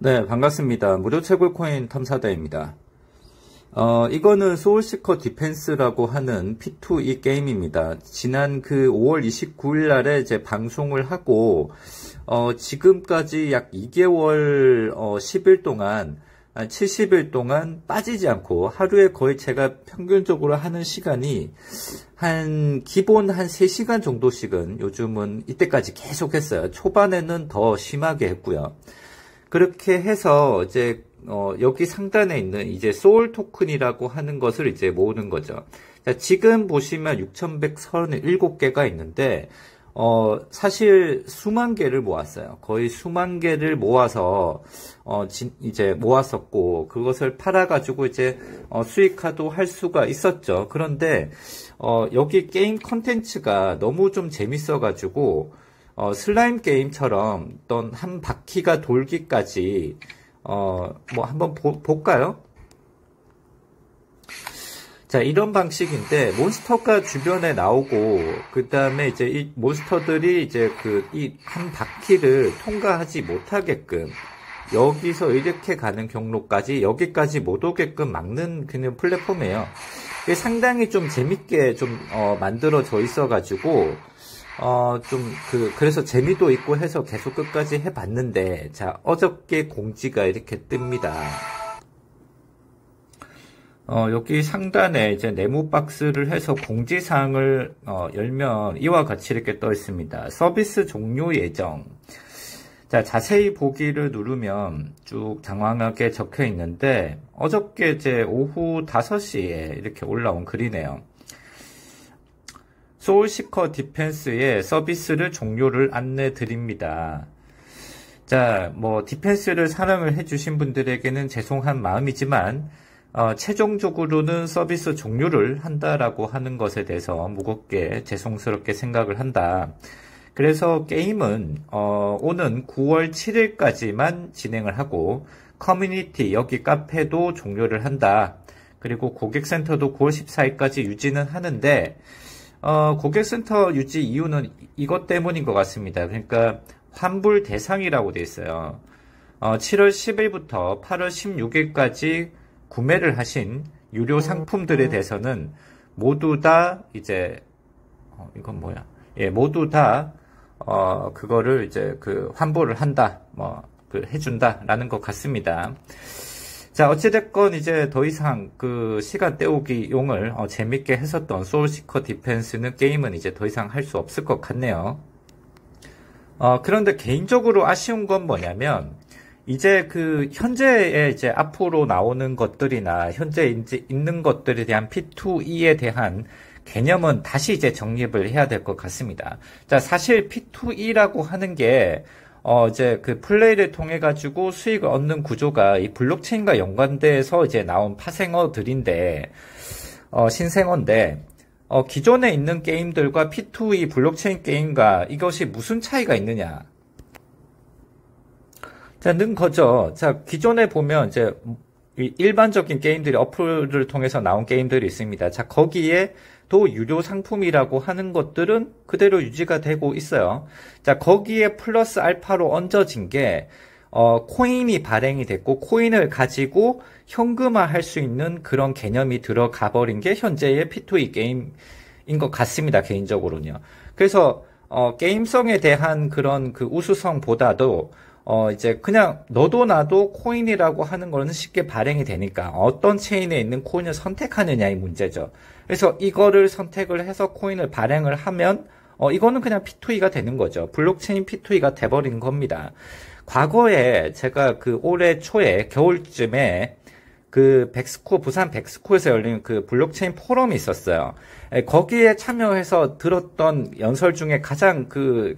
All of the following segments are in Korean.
네, 반갑습니다. 무료 채굴 코인 탐사대입니다. 이거는 소울시커 디펜스라고 하는 P2E 게임입니다. 지난 그 5월 29일 날에 이제 방송을 하고, 지금까지 약 2개월, 10일 동안, 70일 동안 빠지지 않고 하루에 거의 제가 평균적으로 하는 시간이 기본 한 3시간 정도씩은 요즘은 이때까지 계속 했어요. 초반에는 더 심하게 했고요. 그렇게 해서 이제 여기 상단에 있는 이제 소울 토큰이라고 하는 것을 이제 모으는 거죠. 자, 지금 보시면 6,137개가 있는데 사실 수만 개를 모았어요. 거의 수만 개를 모아서 이제 모았었고, 그것을 팔아가지고 이제 수익화도 할 수가 있었죠. 그런데 여기 게임 컨텐츠가 너무 좀 재밌어가지고 슬라임 게임처럼 어떤 한 바퀴가 돌기까지 뭐 한번 볼까요? 자, 이런 방식인데 몬스터가 주변에 나오고 그 다음에 이제 이 몬스터들이 이제 이 한 바퀴를 통과하지 못하게끔 여기서 이렇게 가는 경로까지 여기까지 못 오게끔 막는 그냥 플랫폼이에요. 이게 상당히 좀 재밌게 좀 만들어져 있어가지고 그래서 재미도 있고 해서 계속 끝까지 해봤는데, 자, 어저께 공지가 이렇게 뜹니다. 여기 상단에 이제 네모 박스를 해서 공지사항을, 열면 이와 같이 이렇게 떠 있습니다. 서비스 종료 예정. 자, 자세히 보기를 누르면 쭉 장황하게 적혀 있는데, 어저께 이제 오후 5시에 이렇게 올라온 글이네요. 소울시커 디펜스의 서비스를 종료를 안내 드립니다. 자, 뭐 디펜스를 사랑을 해주신 분들에게는 죄송한 마음이지만 최종적으로는 서비스 종료를 한다라고 하는 것에 대해서 무겁게 죄송스럽게 생각을 한다. 그래서 게임은 오는 9월 7일까지만 진행을 하고 커뮤니티 여기 카페도 종료를 한다. 그리고 고객센터도 9월 14일까지 유지는 하는데 고객센터 유지 이유는 이것 때문인 것 같습니다. 그러니까 환불 대상이라고 되어 있어요. 7월 10일부터 8월 16일까지 구매를 하신 유료 상품들에 대해서는 모두 다 이제 이건 뭐야? 예, 모두 다 그거를 이제 환불을 한다, 해준다라는 것 같습니다. 자, 어찌됐건 이제 더 이상 시간 때우기 용을 재밌게 했었던 소울시커 디펜스는 게임은 이제 더 이상 할 수 없을 것 같네요. 그런데 개인적으로 아쉬운 건 뭐냐면, 이제 현재에 이제 앞으로 나오는 것들이나 현재 있는 것들에 대한 P2E에 대한 개념은 다시 이제 정립을 해야 될 것 같습니다. 자, 사실 P2E라고 하는 게 이제 플레이를 통해 가지고 수익을 얻는 구조가 이 블록체인과 연관돼서 이제 나온 파생어들인데, 신생어인데, 기존에 있는 게임들과 P2E 블록체인 게임과 이것이 무슨 차이가 있느냐? 자, 는 거죠. 자, 기존에 보면 이제 일반적인 게임들이 어플을 통해서 나온 게임들이 있습니다. 자, 거기에 또 유료 상품이라고 하는 것들은 그대로 유지가 되고 있어요. 자, 거기에 플러스 알파로 얹어진 게 코인이 발행이 됐고 코인을 가지고 현금화 할 수 있는 그런 개념이 들어가 버린 게 현재의 P2E 게임인 것 같습니다. 개인적으로는요. 그래서 게임성에 대한 그런 우수성보다도 이제 그냥 너도 나도 코인이라고 하는 거는 쉽게 발행이 되니까 어떤 체인에 있는 코인을 선택하느냐의 문제죠. 그래서 이거를 선택을 해서 코인을 발행을 하면 이거는 그냥 P2E가 되는 거죠. 블록체인 P2E가 돼버린 겁니다. 과거에 제가 올해 초에 겨울쯤에 부산 백스코에서 열린 블록체인 포럼이 있었어요. 거기에 참여해서 들었던 연설 중에 가장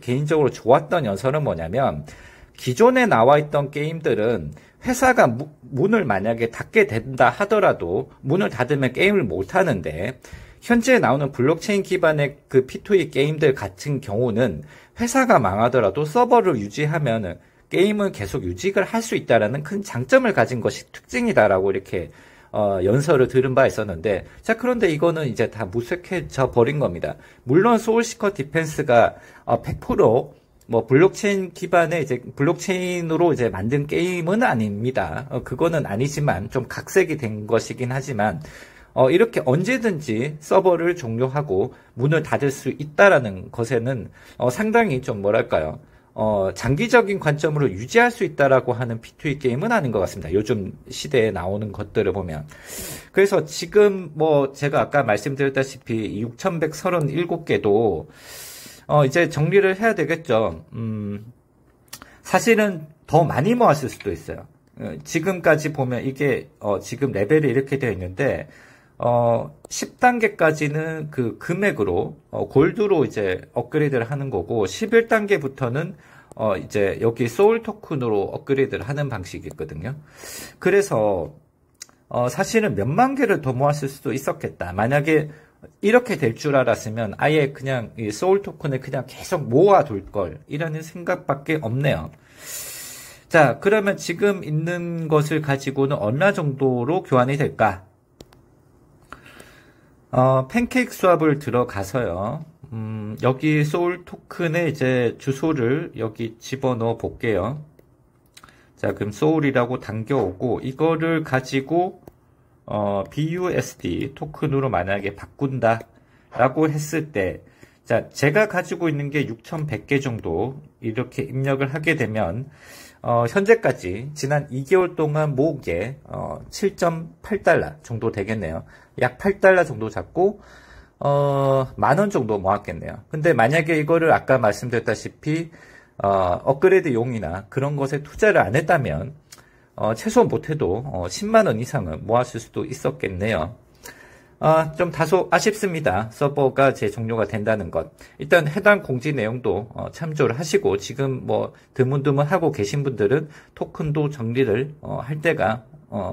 개인적으로 좋았던 연설은 뭐냐면, 기존에 나와 있던 게임들은 회사가 문을 만약에 닫게 된다 하더라도 문을 닫으면 게임을 못 하는데, 현재 나오는 블록체인 기반의 P2E 게임들 같은 경우는 회사가 망하더라도 서버를 유지하면은 게임은 계속 유지를 할 수 있다라는 큰 장점을 가진 것이 특징이다라고 이렇게 연설을 들은 바 있었는데, 자, 그런데 이거는 이제 다 무색해져 버린 겁니다. 물론 소울시커 디펜스가 100% 뭐 블록체인 기반의 이제 블록체인으로 이제 만든 게임은 아닙니다. 그거는 아니지만 좀 각색이 된 것이긴 하지만 이렇게 언제든지 서버를 종료하고 문을 닫을 수 있다라는 것에는 상당히 좀 뭐랄까요? 장기적인 관점으로 유지할 수 있다라고 하는 P2E 게임은 아닌 것 같습니다. 요즘 시대에 나오는 것들을 보면. 그래서 지금 뭐 제가 아까 말씀드렸다시피 6137개도 이제 정리를 해야 되겠죠. 사실은 더 많이 모았을 수도 있어요. 지금까지 보면 이게 지금 레벨이 이렇게 되어 있는데 10단계까지는 그 금액으로 골드로 이제 업그레이드를 하는 거고 11단계부터는 이제 여기 소울 토큰으로 업그레이드를 하는 방식이거든요. 그래서 사실은 몇만 개를 더 모았을 수도 있었겠다. 만약에 이렇게 될 줄 알았으면 아예 그냥 이 소울 토큰을 그냥 계속 모아둘 걸 이라는 생각밖에 없네요. 자, 그러면 지금 있는 것을 가지고는 어느 정도로 교환이 될까? 팬케이크 수합을 들어가서요. 여기 소울 토큰에 이제 주소를 여기 집어넣어 볼게요. 자, 그럼 소울이라고 당겨오고 이거를 가지고 BUSD 토큰으로 만약에 바꾼다 라고 했을 때, 자, 제가 가지고 있는 게 6100개 정도 이렇게 입력을 하게 되면 현재까지 지난 2개월 동안 모은 게 7.8달러 정도 되겠네요. 약 8달러 정도 잡고 10,000원 정도 모았겠네요. 근데 만약에 이거를 아까 말씀드렸다시피 업그레이드용이나 그런 것에 투자를 안 했다면 최소 못해도 10만원 이상은 모았을 수도 있었겠네요. 좀 다소 아쉽습니다. 서버가 종료가 된다는 것. 일단 해당 공지 내용도 참조를 하시고 지금 뭐 드문드문 하고 계신 분들은 토큰도 정리를 할 때가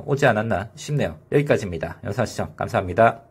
오지 않았나 싶네요. 여기까지입니다. 영상 시청 감사합니다.